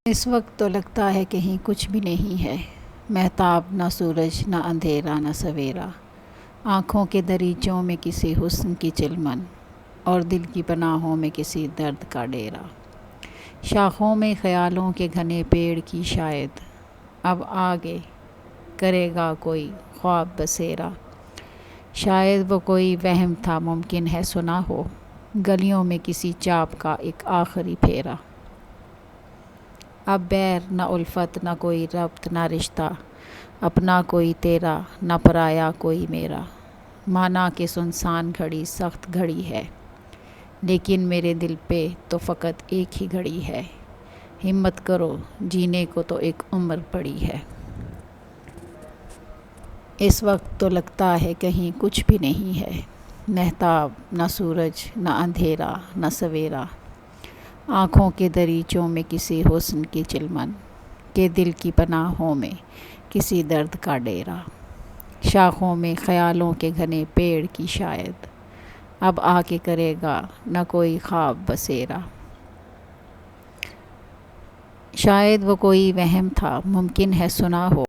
اس وقت تو لگتا ہے کہیں کچھ بھی نہیں ہے، مہتاب نہ سورج نہ اندھیرا نہ سویرا، آنکھوں کے دریچوں میں کسی حسن کی چلمن اور دل کی پناہوں میں کسی درد کا ڈیرا، شاخوں میں خیالوں کے گھنے پیڑ کی شاید اب آگے کرے گا کوئی خواب بسیرا، شاید وہ کوئی وہم تھا ممکن ہے سنا ہو، گلیوں میں کسی چاپ کا ایک آخری پھیرا، اب بیر نہ الفت نہ کوئی ربط نہ رشتہ، اپنا کوئی تیرا نہ پرایا کوئی میرا، مانا کہ سنسان گھڑی سخت گھڑی ہے، لیکن میرے دل پہ تو فقط ایک ہی گھڑی ہے، ہمت کرو جینے کو تو ایک عمر پڑی ہے۔ اس وقت تو لگتا ہے کہیں کچھ بھی نہیں ہے، مہتاب نہ سورج نہ اندھیرا نہ سویرا، آنکھوں کے دریچوں میں کسی حسن کی چلمن کہ دل کی پناہوں میں کسی درد کا ڈیرا، شاخوں میں خیالوں کے گھنے پیڑ کی شاید اب آ کے کرے گا نہ کوئی خواب بسیرا، شاید وہ کوئی وہم تھا ممکن ہے سنا ہو،